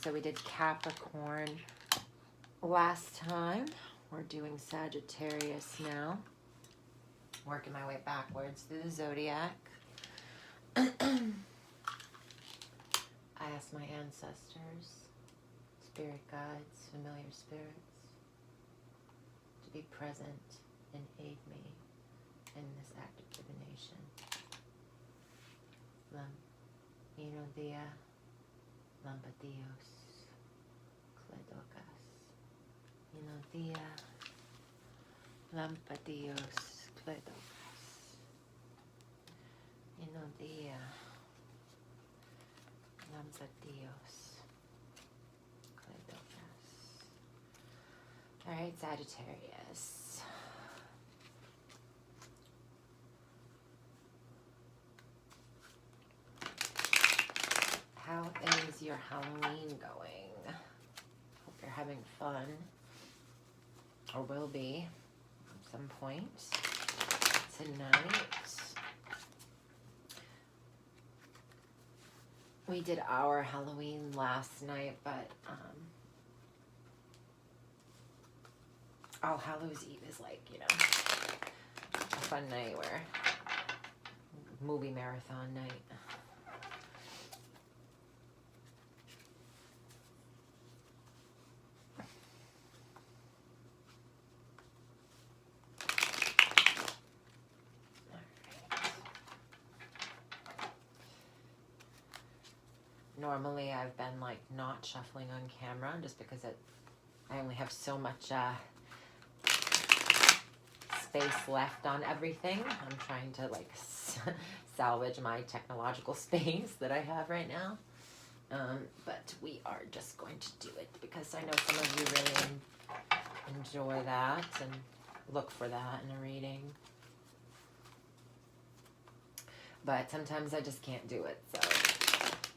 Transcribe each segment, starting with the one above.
So we did Capricorn last time. We're doing Sagittarius now. Working my way backwards through the zodiac. I asked my ancestors, spirit guides, familiar spirits, to be present and aid me in this act of divination. Inodia, Lampadios, Kledokas. Inodia, Lampadios, Kledokas. Inodia, Lampadios, Kledokas. All right, Sagittarius. How is your Halloween going? Hope you're having fun, or will be at some point tonight. We did our Halloween last night, but All Hallows Eve is like, you know, a fun night where movie marathon night. Normally I've been like not shuffling on camera just because I only have so much space left on everything. I'm trying to like salvage my technological space that I have right now. But we are just going to do it because I know some of you really enjoy that and look for that in a reading. But sometimes I just can't do it, so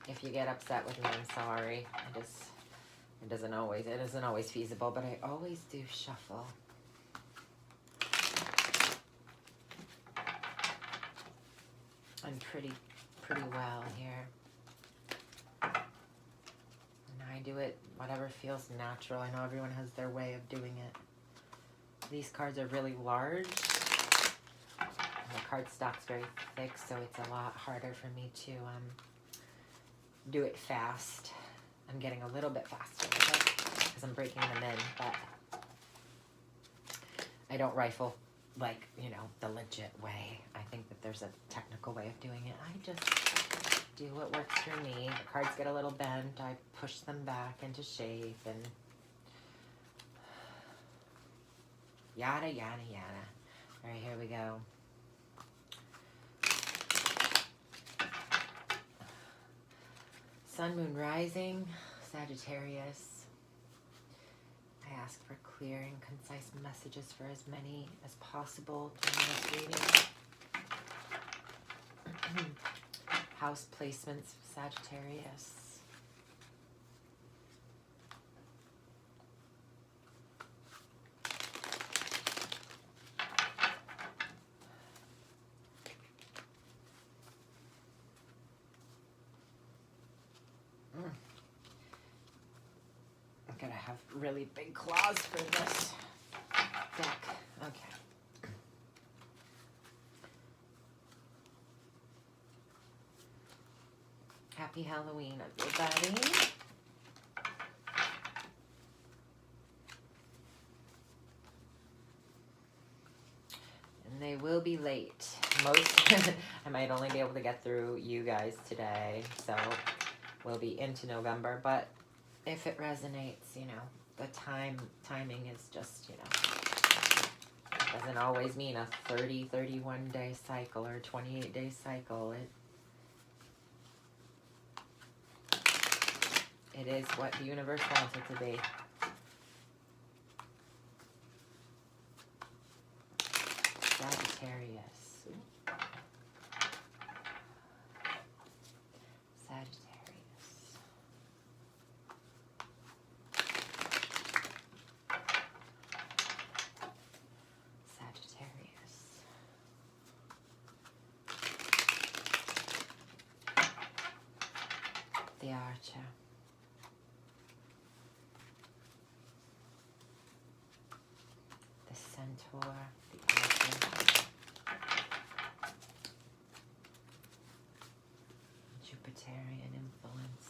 if you get upset with me, I'm sorry. It isn't always feasible, but I always do shuffle. I'm pretty well here. And I do it whatever feels natural. I know everyone has their way of doing it. These cards are really large. And the cardstock's very thick, so it's a lot harder for me to do it fast. I'm getting a little bit faster with it because I'm breaking them in, but I don't rifle like, you know, the legit way. I think that there's a technical way of doing it. I just do what works for me. The cards get a little bent. I push them back into shape and yada, yada, yada. All right, here we go. Sun, Moon, Rising, Sagittarius. I ask for clear and concise messages for as many as possible during this reading. House placements, Sagittarius. I'm gonna have really big claws for this deck. Okay. Happy Halloween, everybody. And they will be late. I might only be able to get through you guys today, so we'll be into November, but if it resonates, you know, the timing is just, you know, it doesn't always mean a 31 day cycle or 28 day cycle. It is what the universe wants it to be. Sagittarius. The Archer. Centaur, the Elephant, Jupiterian influence.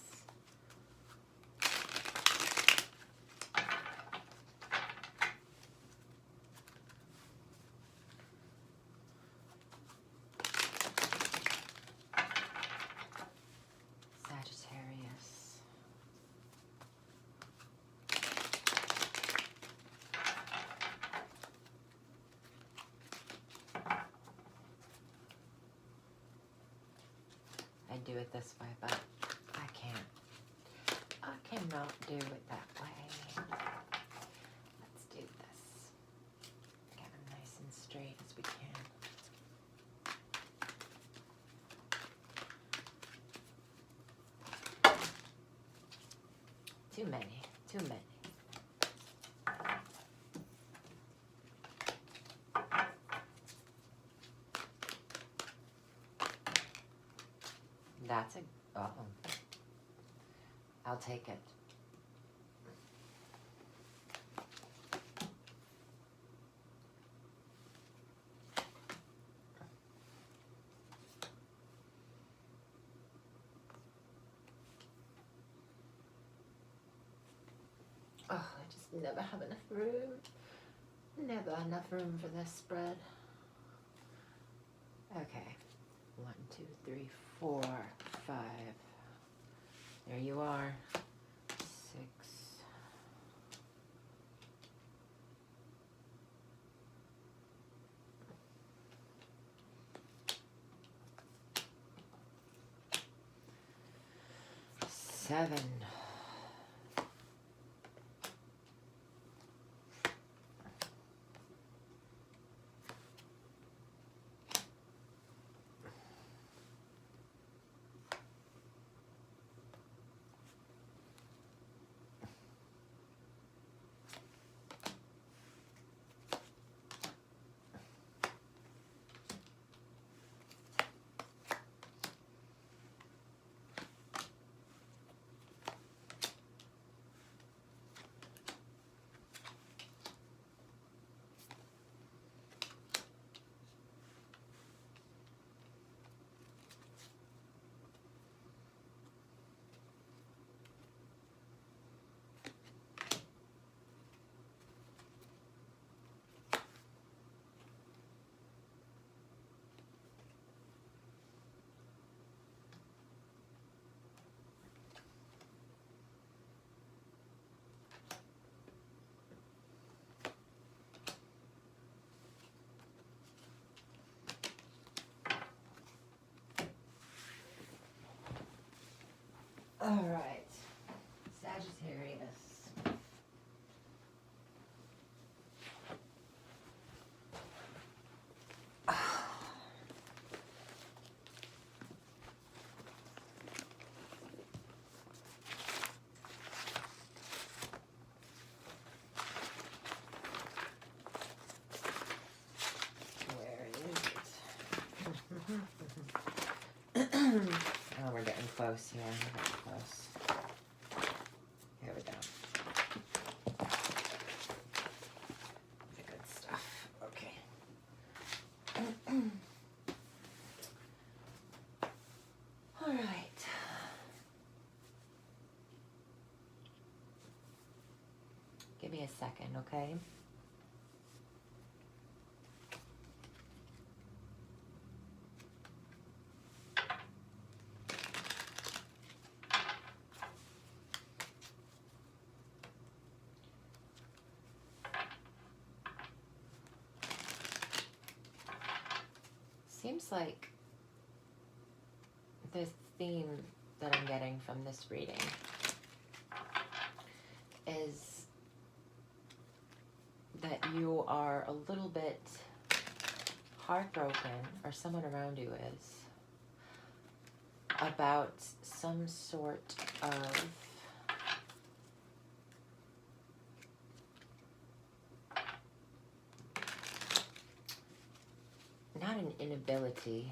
Sagittarius. I do it this way, but I can't. I cannot do it that way. Let's do this. Get them nice and straight as we can. Too many, too many. That's a, I'll take it. Oh, I just never have enough room. Never enough room for this spread. Okay. 1, 2, 3, 4, 5. There you are. 6. 7. 'All right, Sagittarius. Where is it? Oh, we're getting close here. We're getting close. Here we go. The good stuff. Okay. All right. Give me a second, okay? Seems like the theme that I'm getting from this reading is that you are a little bit heartbroken, or someone around you is, about some sort of not an inability,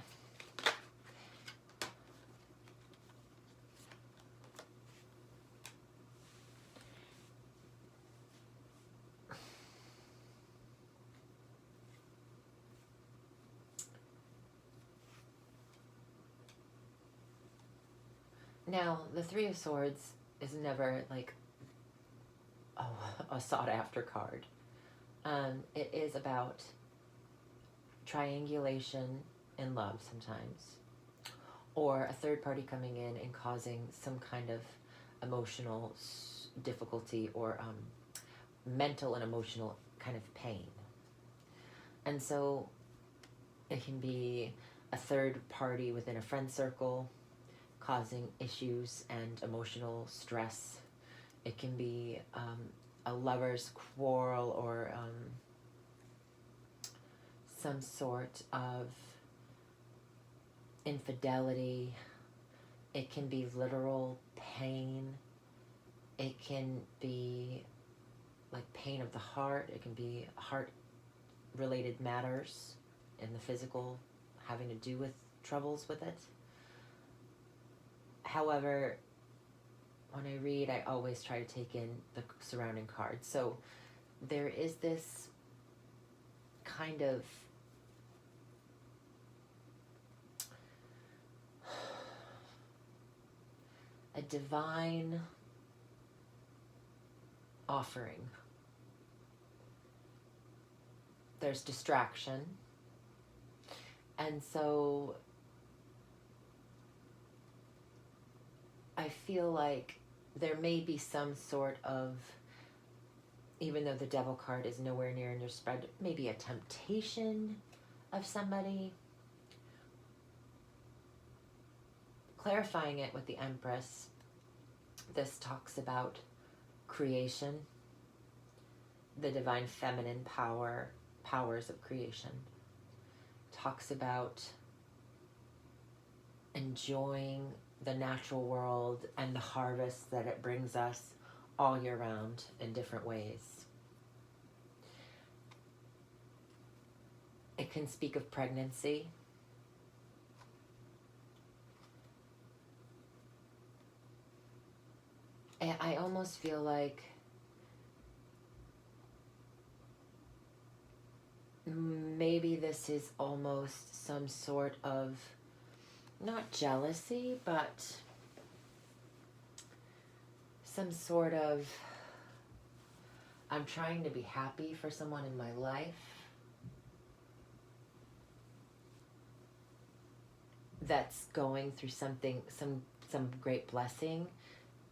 Now, the Three of Swords is never like a sought after card. It is about triangulation in love sometimes, or a third party coming in and causing some kind of emotional difficulty, or mental and emotional kind of pain. And so it can be a third party within a friend circle causing issues and emotional stress. It can be a lover's quarrel, or some sort of infidelity. It can be literal pain. It can be like pain of the heart. It can be heart-related matters in the physical, having to do with troubles with it. However, when I read, I always try to take in the surrounding cards. So there is this kind of a divine offering. There's distraction. And so I feel like there may be some sort of, even though the Devil card is nowhere near in your spread, maybe a temptation of somebody. Clarifying it with the Empress, this talks about creation, the divine feminine powers of creation. Talks about enjoying the natural world and the harvest that it brings us all year round in different ways. It can speak of pregnancy. And I almost feel like maybe this is almost some sort of, not jealousy, but some sort of, I'm trying to be happy for someone in my life that's going through something, some great blessing,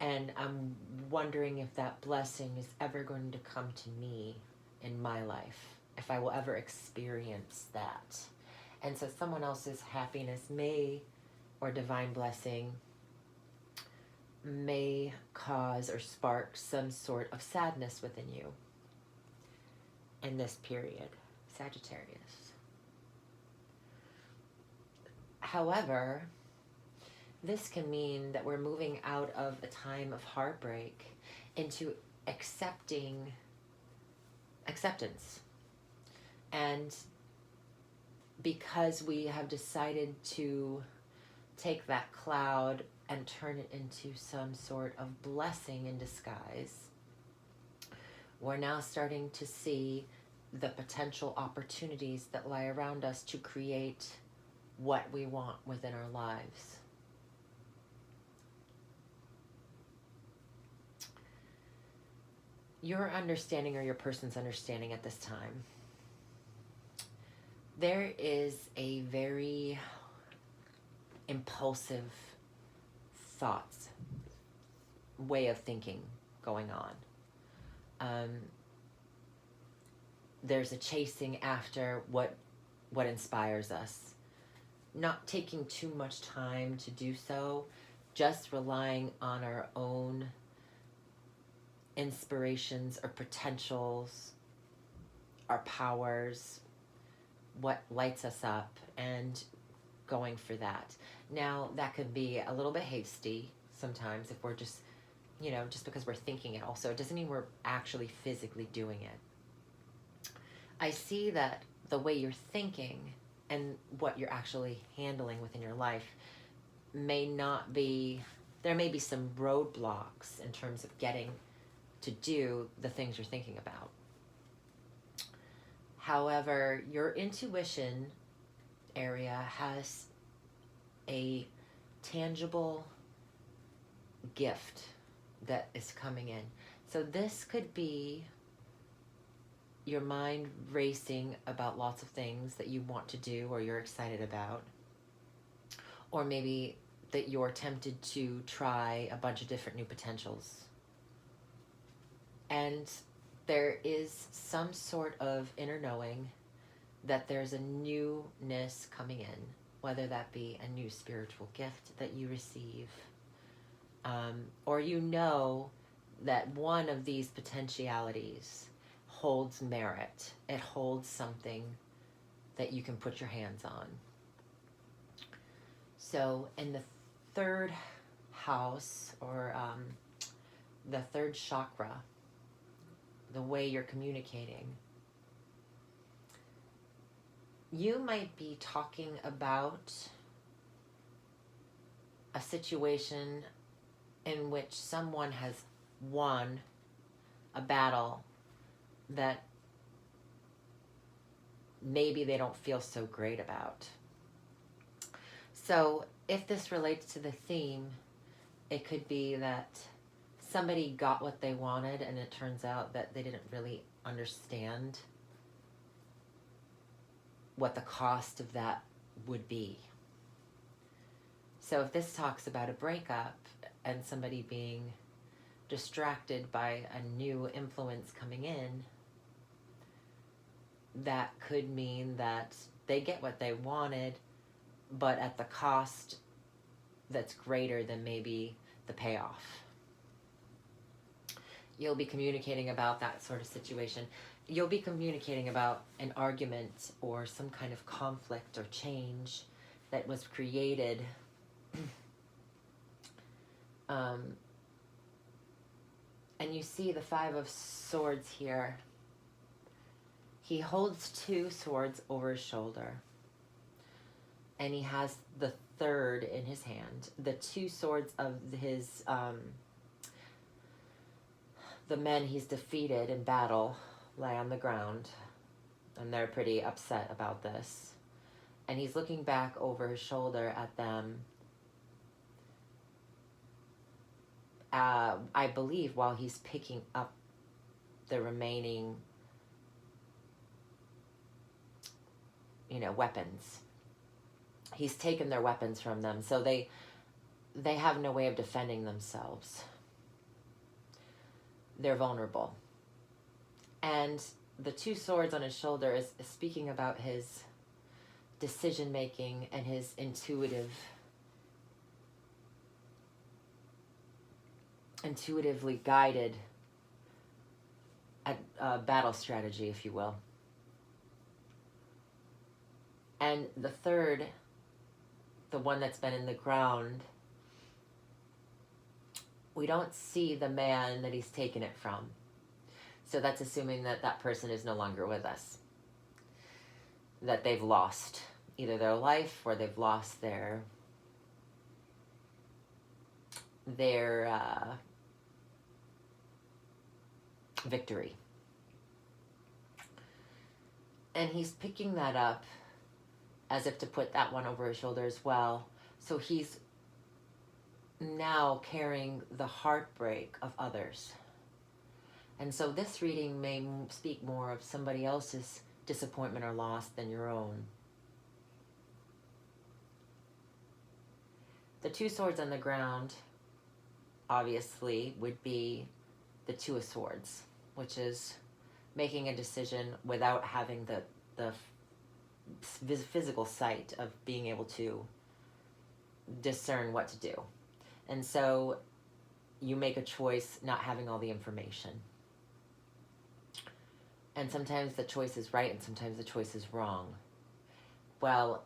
and I'm wondering if that blessing is ever going to come to me in my life, if I will ever experience that. And so someone else's happiness may, or divine blessing, may cause or spark some sort of sadness within you in this period, Sagittarius. However, this can mean that we're moving out of a time of heartbreak into acceptance. And because we have decided to take that cloud and turn it into some sort of blessing in disguise, we're now starting to see the potential opportunities that lie around us to create what we want within our lives. Your understanding, or your person's understanding at this time, there is a very impulsive thoughts, way of thinking going on. There's a chasing after what inspires us, not taking too much time to do so, just relying on our own inspirations or potentials, our powers, what lights us up, and going for that. Now, that could be a little bit hasty sometimes if we're just, just because we're thinking it also. It doesn't mean we're actually physically doing it. I see that the way you're thinking and what you're actually handling within your life may not be, there may be some roadblocks in terms of getting to do the things you're thinking about. However, your intuition area has a tangible gift that is coming in. So this could be your mind racing about lots of things that you want to do or you're excited about. Or maybe that you're tempted to try a bunch of different new potentials. And there is some sort of inner knowing that there's a newness coming in, whether that be a new spiritual gift that you receive, or you know that one of these potentialities holds merit. It holds something that you can put your hands on. So in the third house, or the third chakra, the way you're communicating, you might be talking about a situation in which someone has won a battle that maybe they don't feel so great about. So if this relates to the theme, it could be that somebody got what they wanted and it turns out that they didn't really understand what the cost of that would be. So if this talks about a breakup and somebody being distracted by a new influence coming in, that could mean that they get what they wanted, but at the cost that's greater than maybe the payoff. You'll be communicating about that sort of situation. You'll be communicating about an argument or some kind of conflict or change that was created and you see the Five of Swords here. He holds two swords over his shoulder, and he has the third in his hand. The two swords of his, the men he's defeated in battle lay on the ground, and they're pretty upset about this. And he's looking back over his shoulder at them, I believe, while he's picking up the remaining, weapons. He's taken their weapons from them, so they have no way of defending themselves. They're vulnerable. And the two swords on his shoulder is speaking about his decision making and his intuitively guided battle strategy, if you will. And the third, the one that's been in the ground, we don't see the man that he's taken it from. So that's assuming that that person is no longer with us. That they've lost either their life or they've lost their victory. And he's picking that up as if to put that one over his shoulder as well. So he's now carrying the heartbreak of others. And so this reading may speak more of somebody else's disappointment or loss than your own. The two swords on the ground, obviously, would be the Two of Swords, which is making a decision without having the physical sight of being able to discern what to do. And so you make a choice not having all the information. And sometimes the choice is right and sometimes the choice is wrong. Well,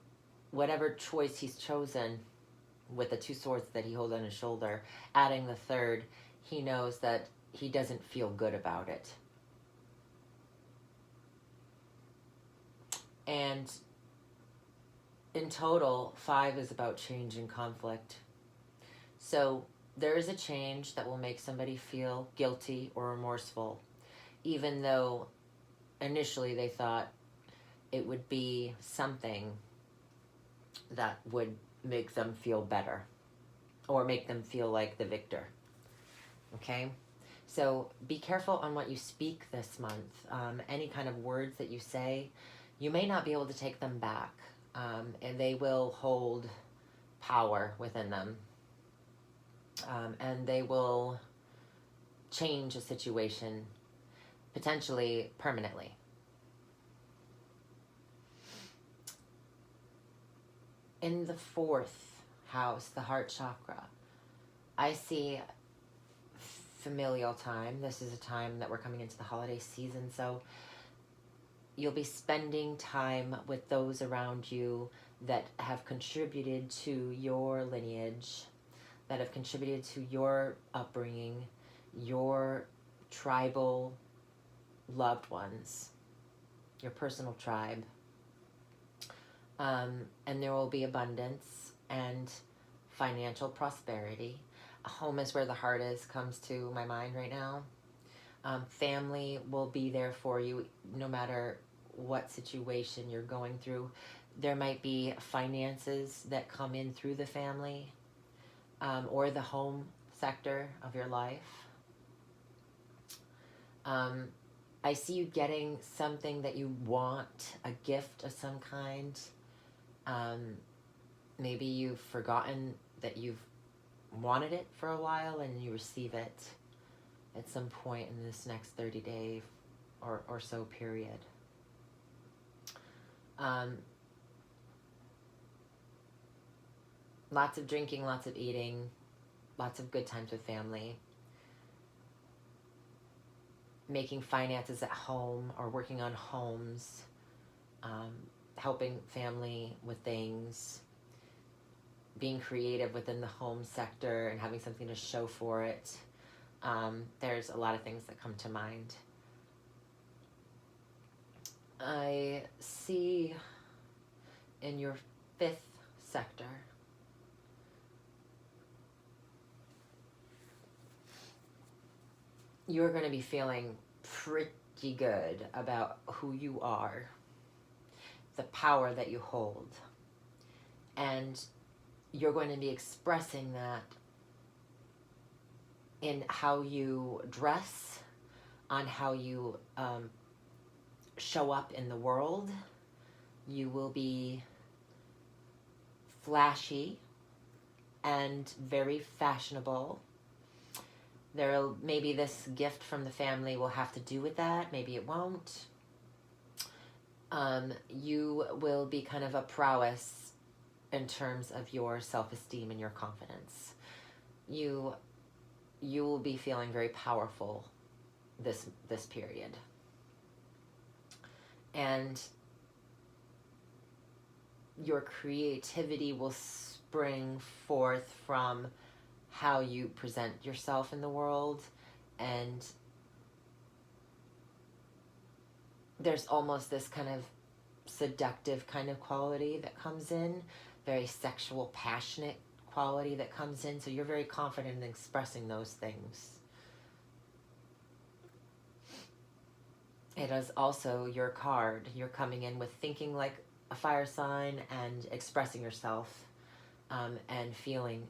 whatever choice he's chosen with the two swords that he holds on his shoulder, adding the third, he knows that he doesn't feel good about it. And in total, 5 is about change and conflict. So there is a change that will make somebody feel guilty or remorseful, even though initially they thought it would be something that would make them feel better. or make them feel like the victor. Okay? So be careful on what you speak this month. Any kind of words that you say, you may not be able to take them back, and they will hold power within them, and they will change a situation potentially permanently. In the 4th house, the heart chakra, I see familial time. This is a time that we're coming into the holiday season, so you'll be spending time with those around you that have contributed to your lineage, that have contributed to your upbringing, your tribal loved ones, your personal tribe. And there will be abundance and financial prosperity. A home is where the heart is, comes to my mind right now. Family will be there for you no matter what situation you're going through. There might be finances that come in through the family, or the home sector of your life. I see you getting something that you want, a gift of some kind. Maybe you've forgotten that you've wanted it for a while and you receive it at some point in this next 30-day or so period. Lots of drinking, lots of eating, lots of good times with family. Making finances at home or working on homes, helping family with things, being creative within the home sector and having something to show for it. There's a lot of things that come to mind. I see in your 5th sector, you're going to be feeling pretty good about who you are, the power that you hold, and you're going to be expressing that in how you dress, on how you show up in the world. You will be flashy and very fashionable. Maybe this gift from the family will have to do with that. Maybe it won't. You will be kind of a prowess in terms of your self-esteem and your confidence. You will be feeling very powerful this period. And your creativity will spring forth from how you present yourself in the world, and there's almost this kind of seductive kind of quality that comes in, very sexual, passionate quality that comes in, so you're very confident in expressing those things. It is also your card. You're coming in with thinking like a fire sign and expressing yourself, and feeling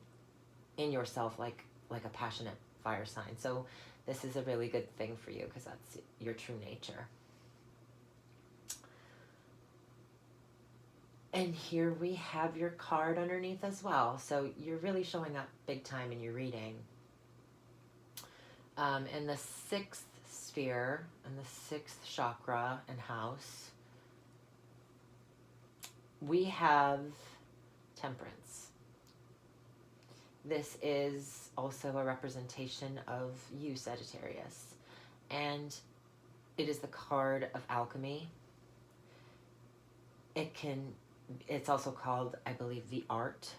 in yourself like a passionate fire sign. So this is a really good thing for you because that's your true nature. And here we have your card underneath as well. So you're really showing up big time in your reading. In the 6th sphere, and the 6th chakra and house, we have Temperance. This is also a representation of you, Sagittarius, and it is the card of alchemy. It's also called, I believe, the art.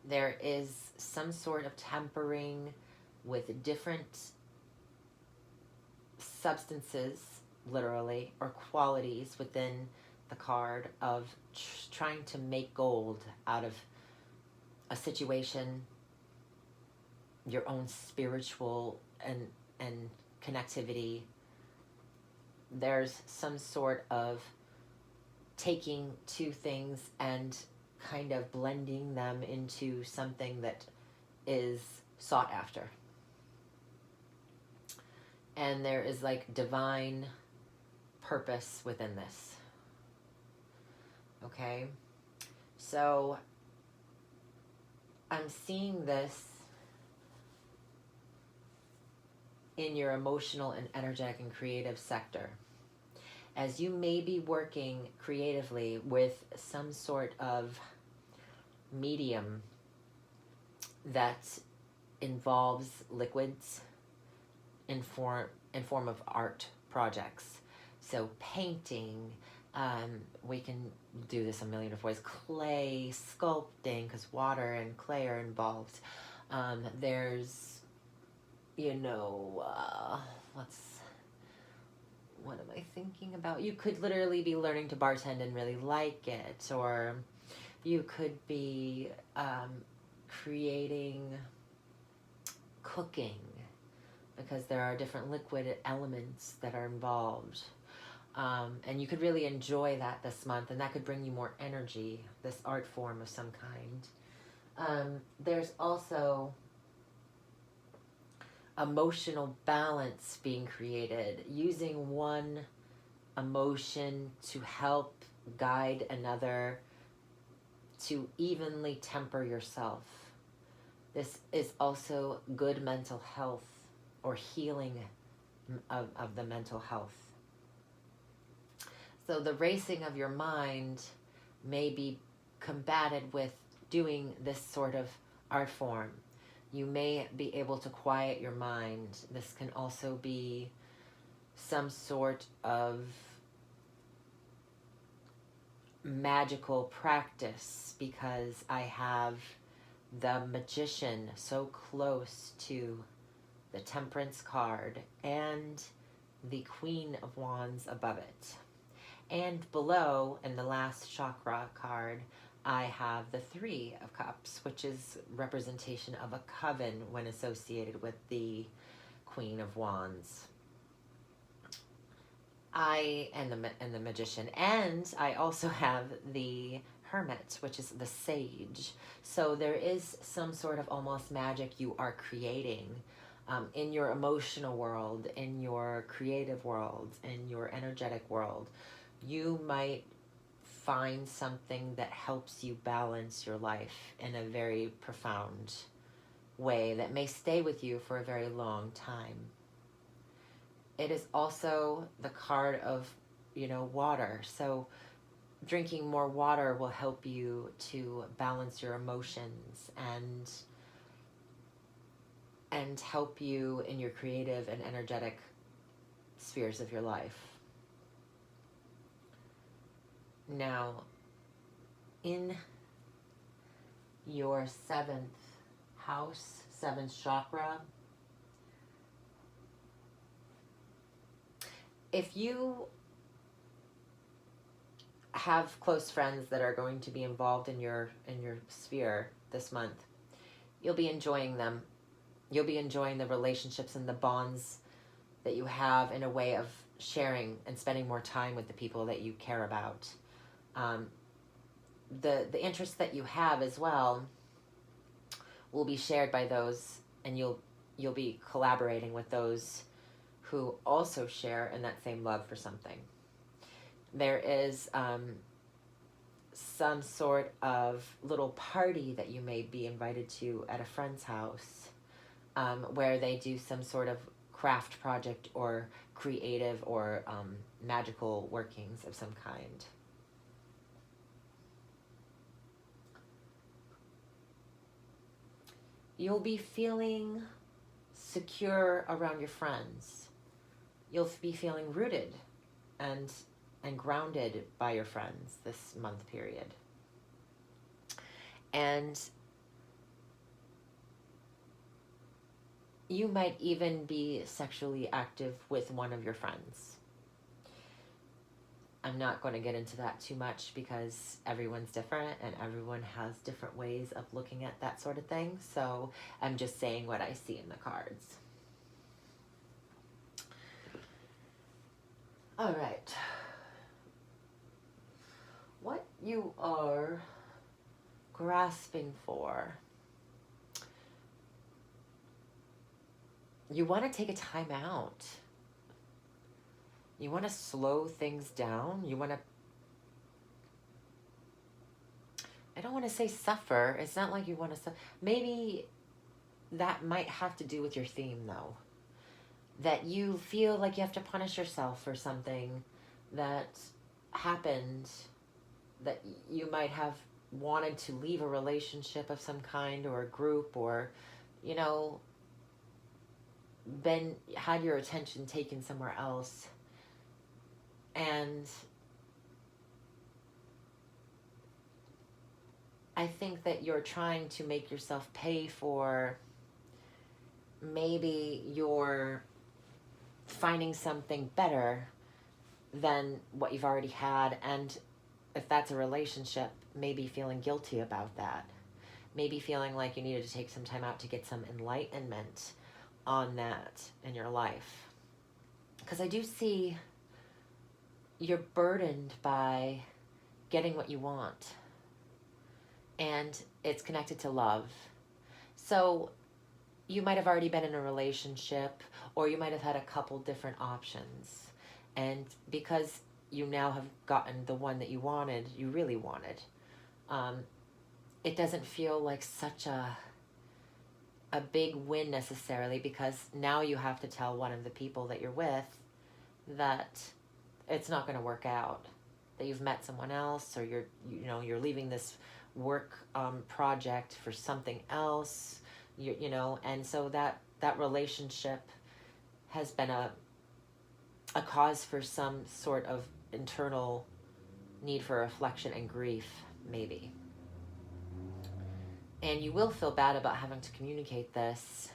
There is some sort of tempering with different substances, literally, or qualities within the card of trying to make gold out of a situation, your own spiritual and connectivity. There's some sort of taking two things and kind of blending them into something that is sought after. And there is like divine purpose within this. Okay? So I'm seeing this in your emotional and energetic and creative sector, as you may be working creatively with some sort of medium that involves liquids in form of art projects. So painting, we can do this a million of ways. Clay, sculpting, because water and clay are involved. There's, what am I thinking about? You could literally be learning to bartend and really like it, or you could be creating cooking, because there are different liquid elements that are involved. And you could really enjoy that this month, and that could bring you more energy, this art form of some kind. There's also emotional balance being created, using one emotion to help guide another, to evenly temper yourself. This is also good mental health, or healing of the mental health. So the racing of your mind may be combated with doing this sort of art form. You may be able to quiet your mind. This can also be some sort of magical practice, because I have the Magician so close to the Temperance card and the Queen of Wands above it. And below, in the last chakra card, I have the Three of Cups, which is representation of a coven when associated with the Queen of Wands. And the Magician, and I also have the Hermit, which is the Sage. So there is some sort of almost magic you are creating in your emotional world, in your creative world, in your energetic world. You might find something that helps you balance your life in a very profound way that may stay with you for a very long time. It is also the card of, water. So drinking more water will help you to balance your emotions and help you in your creative and energetic spheres of your life. Now, in your 7th house, 7th chakra, if you have close friends that are going to be involved in your sphere this month, you'll be enjoying them. You'll be enjoying the relationships and the bonds that you have, in a way of sharing and spending more time with the people that you care about. The interests that you have as well will be shared by those, and you'll be collaborating with those who also share in that same love for something. There is some sort of little party that you may be invited to at a friend's house, where they do some sort of craft project or creative or magical workings of some kind. You'll be feeling secure around your friends. You'll be feeling rooted and grounded by your friends this month period. And you might even be sexually active with one of your friends. I'm not going to get into that too much, because everyone's different and everyone has different ways of looking at that sort of thing. So I'm just saying what I see in the cards. All right. What you are grasping for. You want to take a time out. You want to slow things down. You want to, I don't want to say suffer. It's not like you want to suffer. Maybe that might have to do with your theme, though. That you feel like you have to punish yourself for something that happened, that you might have wanted to leave a relationship of some kind or a group, or, you know, had your attention taken somewhere else. And I think that you're trying to make yourself pay for, maybe you're finding something better than what you've already had. And if that's a relationship, maybe feeling guilty about that. Maybe feeling like you needed to take some time out to get some enlightenment on that in your life. Because I do see you're burdened by getting what you want. And it's connected to love. So you might have already been in a relationship, or you might have had a couple different options. And because you now have gotten the one that you wanted, you really wanted, it doesn't feel like such a big win necessarily, because now you have to tell one of the people that you're with that it's not going to work out, that you've met someone else, or you're leaving this work project for something else, and so that relationship has been a cause for some sort of internal need for reflection and grief, maybe. And you will feel bad about having to communicate this.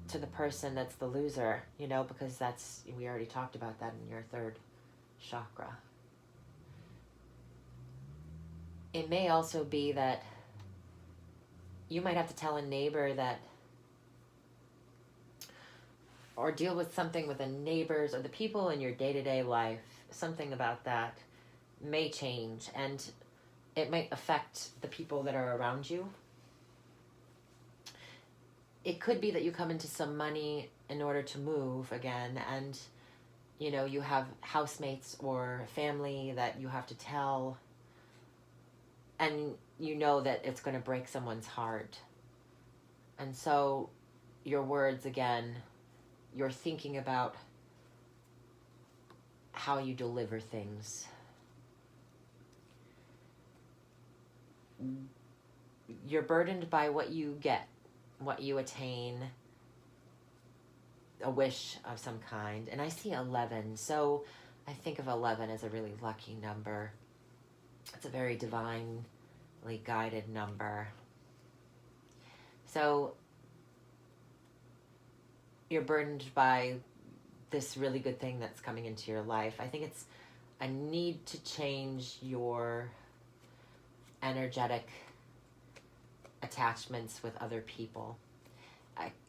To the person that's the loser, because we already talked about that in your third chakra. It may also be that you might have to tell a neighbor that, or deal with something with the neighbors or the people in your day-to-day life. Something about that may change, and it might affect the people that are around you. It could be that you come into some money in order to move again, and you have housemates or family that you have to tell, and that it's going to break someone's heart. And so your words, again, you're thinking about how you deliver things. You're burdened by what you get, what you attain, a wish of some kind. And I see 11, so I think of 11 as a really lucky number. It's a very divinely guided number. So you're burdened by this really good thing that's coming into your life. I think it's a need to change your energetic attachments with other people.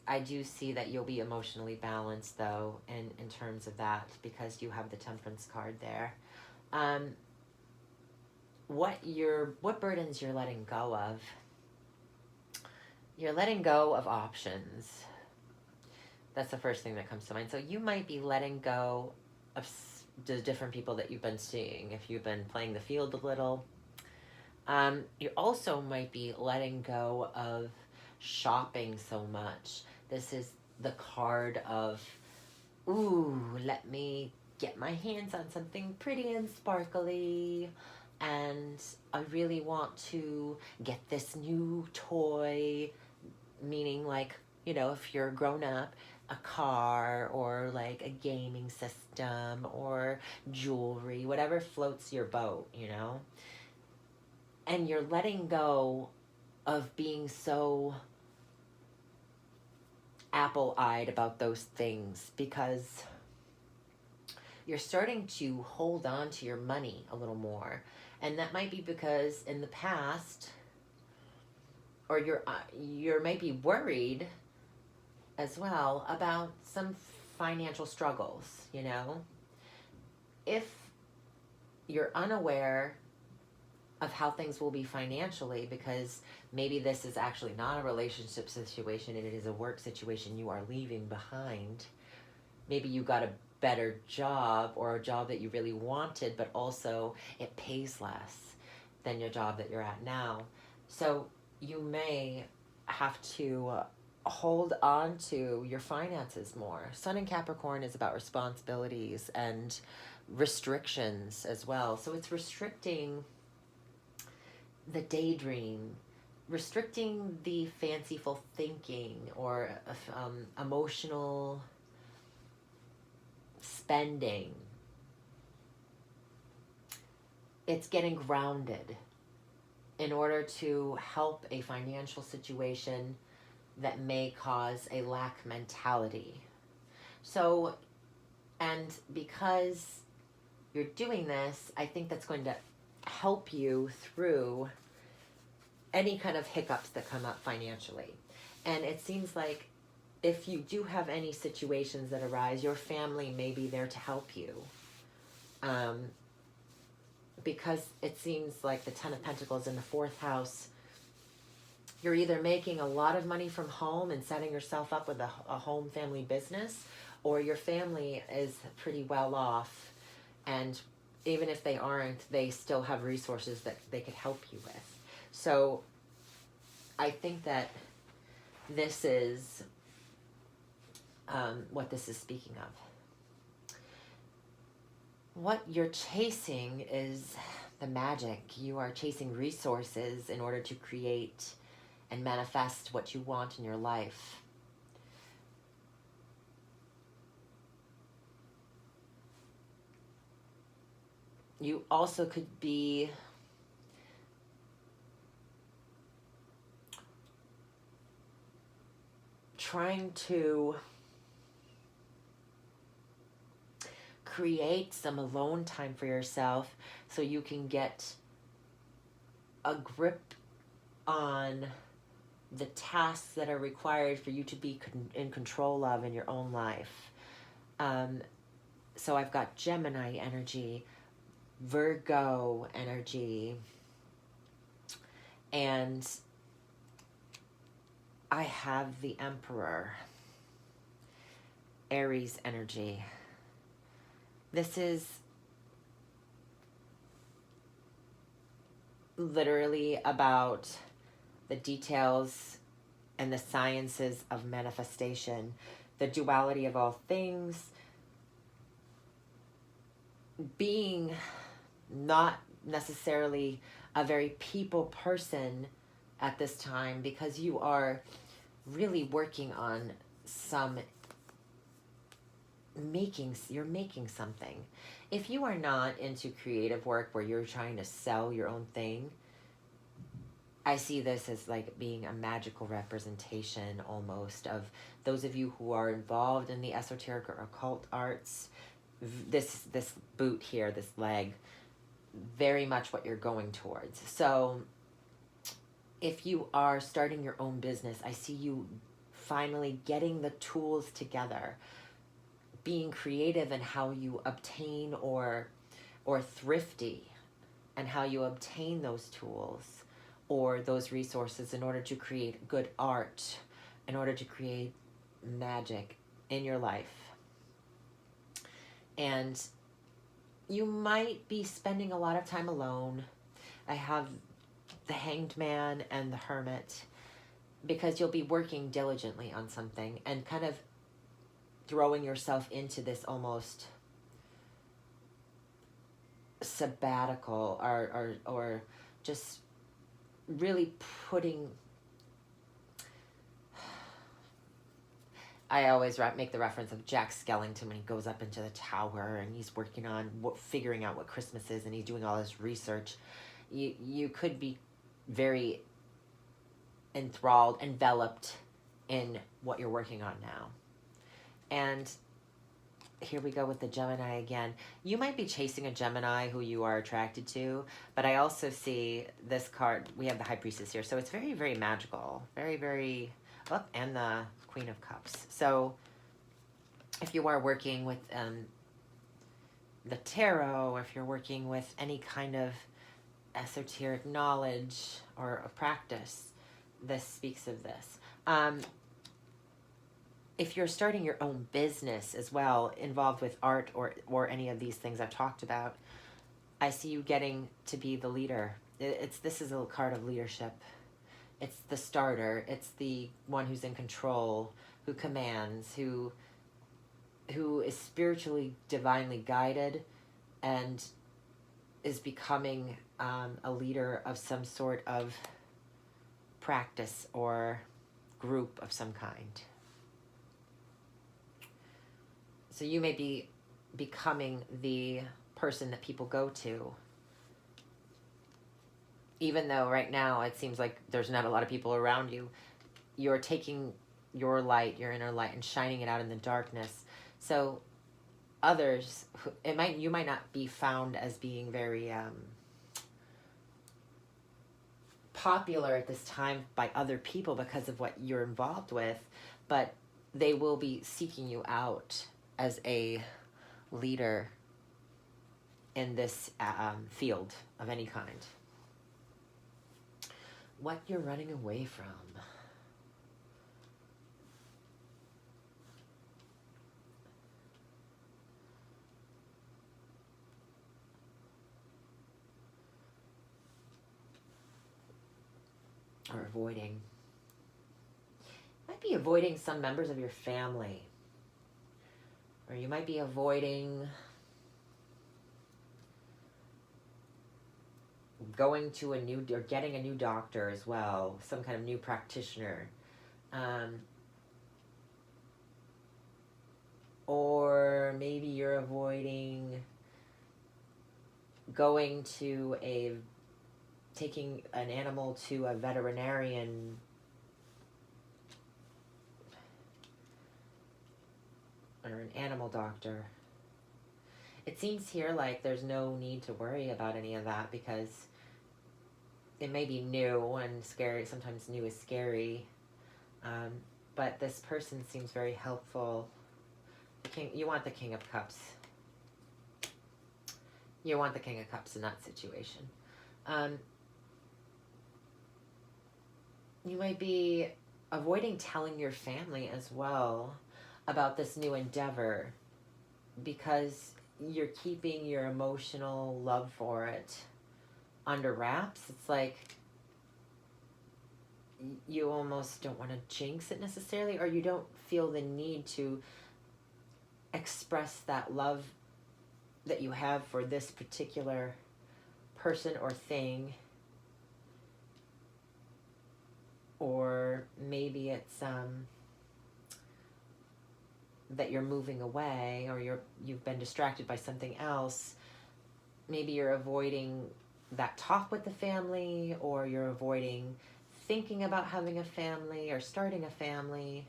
I do see that you'll be emotionally balanced, though, in terms of that, because you have the Temperance card there. What burdens you're letting go of? You're letting go of options. That's the first thing that comes to mind. So you might be letting go of the different people that you've been seeing, if you've been playing the field a little. You also might be letting go of shopping so much. This is the card of, let me get my hands on something pretty and sparkly, and I really want to get this new toy, meaning like, if you're grown up, a car, or like a gaming system, or jewelry, whatever floats your boat, And you're letting go of being so apple-eyed about those things, because you're starting to hold on to your money a little more. And that might be because in the past, or you're maybe worried as well about some financial struggles, If you're unaware of how things will be financially, because maybe this is actually not a relationship situation and it is a work situation you are leaving behind. Maybe you got a better job, or a job that you really wanted, but also it pays less than your job that you're at now. So you may have to hold on to your finances more. Sun in Capricorn is about responsibilities and restrictions as well. So it's restricting the daydream, restricting the fanciful thinking, or emotional spending. It's getting grounded in order to help a financial situation that may cause a lack mentality. So, and because you're doing this, I think that's going to help you through any kind of hiccups that come up financially. And it seems like if you do have any situations that arise, your family may be there to help you. Because it seems like the Ten of Pentacles in the 4th house, you're either making a lot of money from home and setting yourself up with a home family business, or your family is pretty well off, and even if they aren't, they still have resources that they could help you with. So I think that this is what this is speaking of. What you're chasing is the magic. You are chasing resources in order to create and manifest what you want in your life. You also could be trying to create some alone time for yourself so you can get a grip on the tasks that are required for you to be in control of in your own life. So I've got Gemini energy, Virgo energy, and I have the Emperor, Aries energy. This is literally about the details and the sciences of manifestation, the duality of all things, being not necessarily a very people person at this time, because you are really working on you're making something. If you are not into creative work where you're trying to sell your own thing, I see this as like being a magical representation almost of those of you who are involved in the esoteric or occult arts. This boot here, this leg, very much what you're going towards. So if you are starting your own business, I see you finally getting the tools together, being creative in how you obtain or thrifty and how you obtain those tools or those resources in order to create good art, in order to create magic in your life. And you might be spending a lot of time alone. I have the Hanged Man and the Hermit, because you'll be working diligently on something and kind of throwing yourself into this almost sabbatical or just really putting... I always make the reference of Jack Skellington when he goes up into the tower and he's working on figuring out what Christmas is, and he's doing all this research. You could be very enthralled, enveloped in what you're working on now. And here we go with the Gemini again. You might be chasing a Gemini who you are attracted to, but I also see this card. We have the High Priestess here, so it's very, very magical. Very, very... Oh, and the Queen of Cups. So if you are working with the tarot, if you're working with any kind of esoteric knowledge or a practice, this speaks of this. If you're starting your own business as well, involved with art or any of these things I've talked about, I see you getting to be the leader. This is a card of leadership. It's the starter. It's the one who's in control, who commands, who is spiritually, divinely guided, and is becoming a leader of some sort of practice or group of some kind. So you may be becoming the person that people go to. Even though right now it seems like there's not a lot of people around you, you're taking your light, your inner light, and shining it out in the darkness. So others, you might not be found as being very popular at this time by other people because of what you're involved with, but they will be seeking you out as a leader in this field of any kind. What you're running away from. Or avoiding. Might be avoiding some members of your family. Or you might be avoiding going to a new, or getting a new doctor as well, some kind of new practitioner. Or maybe you're avoiding going to taking an animal to a veterinarian or an animal doctor. It seems here like there's no need to worry about any of that because it may be new and scary. Sometimes new is scary. But this person seems very helpful. You want the King of Cups. You want the King of Cups in that situation. You might be avoiding telling your family as well about this new endeavor because you're keeping your emotional love for it under wraps. It's like you almost don't want to jinx it necessarily, or you don't feel the need to express that love that you have for this particular person or thing. Or maybe it's that you're moving away, or you've been distracted by something else. Maybe you're avoiding that talk with the family, or you're avoiding thinking about having a family or starting a family.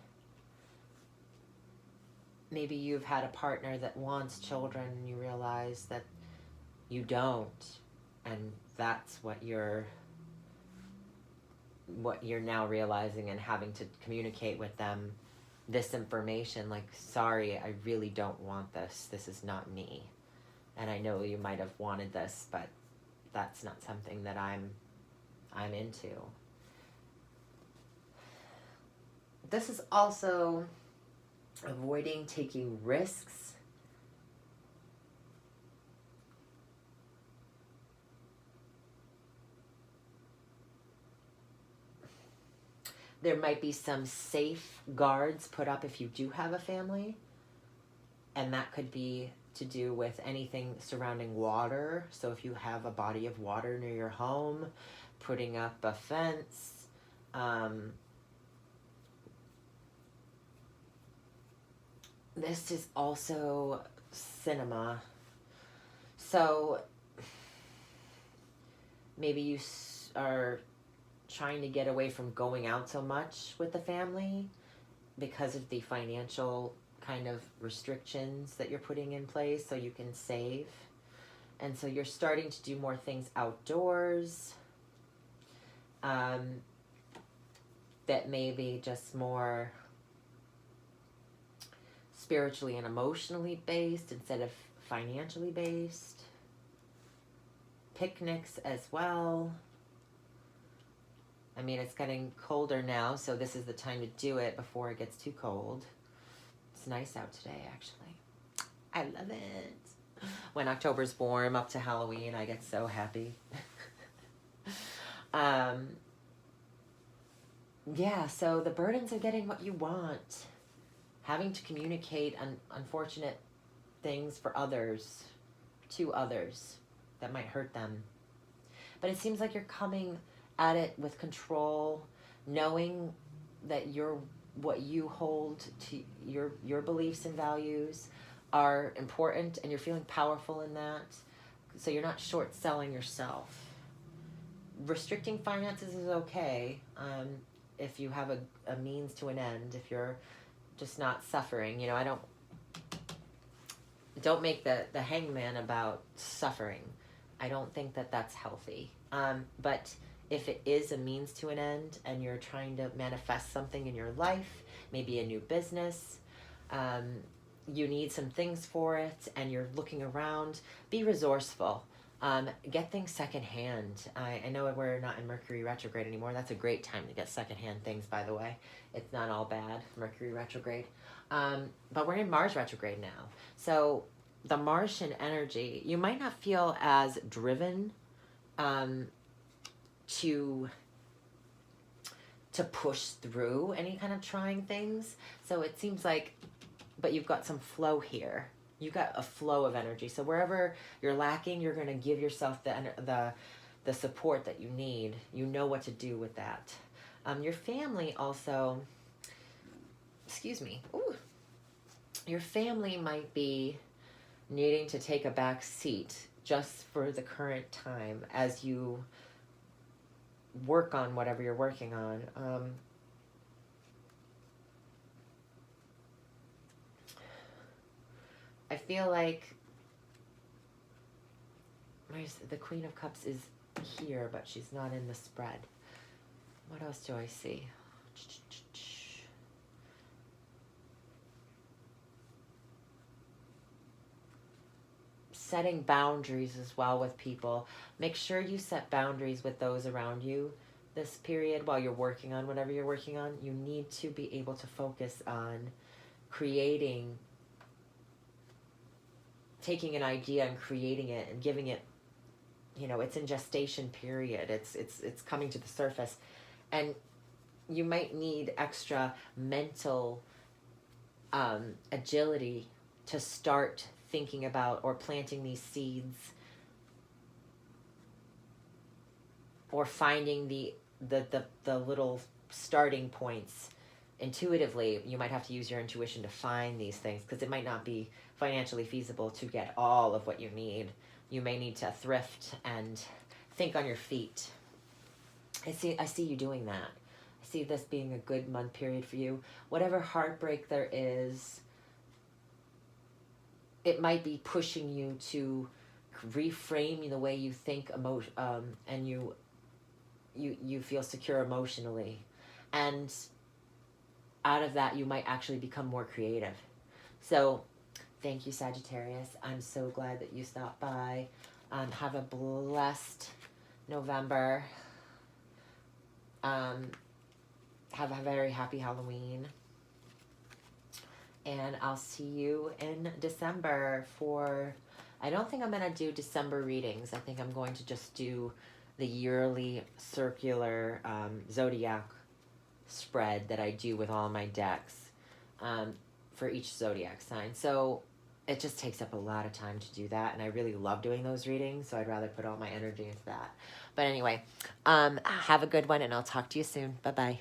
Maybe you've had a partner that wants children and you realize that you don't, and that's what you're now realizing and having to communicate with them this information, like, sorry, I really don't want this. This is not me. And I know you might have wanted this, but that's not something that I'm into. This is also avoiding taking risks. There might be some safeguards put up if you do have a family, and that could be to do with anything surrounding water. So if you have a body of water near your home, putting up a fence, this is also cinema. So maybe you are trying to get away from going out so much with the family because of the financial kind of restrictions that you're putting in place so you can save. And so you're starting to do more things outdoors that may be just more spiritually and emotionally based instead of financially based. Picnics as well. I mean, it's getting colder now, so this is the time to do it before it gets too cold. It's nice out today, actually. I love it. When October's warm up to Halloween, I get so happy. Yeah, so the burdens of getting what you want, having to communicate unfortunate things for others, to others, that might hurt them. But it seems like you're coming at it with control, knowing that what you hold to your beliefs and values are important, and you're feeling powerful in that. So you're not short selling yourself. Restricting finances is okay if you have a means to an end, if you're just not suffering. You know, don't make the hangman about suffering. I don't think that that's healthy. But if it is a means to an end and you're trying to manifest something in your life, maybe a new business, you need some things for it and you're looking around, be resourceful. Get things secondhand. I know we're not in Mercury retrograde anymore. That's a great time to get secondhand things, by the way. It's not all bad, Mercury retrograde. But we're in Mars retrograde now. So the Martian energy, you might not feel as driven to push through any kind of trying things. So it seems like, but you've got some flow here. You've got a flow of energy. So wherever you're lacking, you're going to give yourself the support that you need. You know what to do with that. Your family also, excuse me, ooh, your family might be needing to take a back seat just for the current time as you work on whatever you're working on. I feel like the Queen of Cups is here, but she's not in the spread. What else do I see? Setting boundaries as well with people. Make sure you set boundaries with those around you this period while you're working on whatever you're working on. You need to be able to focus on taking an idea and creating it and giving it, you know, it's in gestation period. It's coming to the surface. And you might need extra mental agility to start thinking about or planting these seeds, or finding the little starting points intuitively. You might have to use your intuition to find these things, because it might not be financially feasible to get all of what you need. You may need to thrift and think on your feet. I see you doing that. I see this being a good month period for you. Whatever heartbreak there is, it might be pushing you to reframe the way you think and you feel secure emotionally. And out of that, you might actually become more creative. So thank you, Sagittarius. I'm so glad that you stopped by. Have a blessed November. Have a very happy Halloween. And I'll see you in December for, I don't think I'm going to do December readings. I think I'm going to just do the yearly circular zodiac spread that I do with all my decks for each zodiac sign. So it just takes up a lot of time to do that, and I really love doing those readings, so I'd rather put all my energy into that. But anyway, have a good one, and I'll talk to you soon. Bye-bye.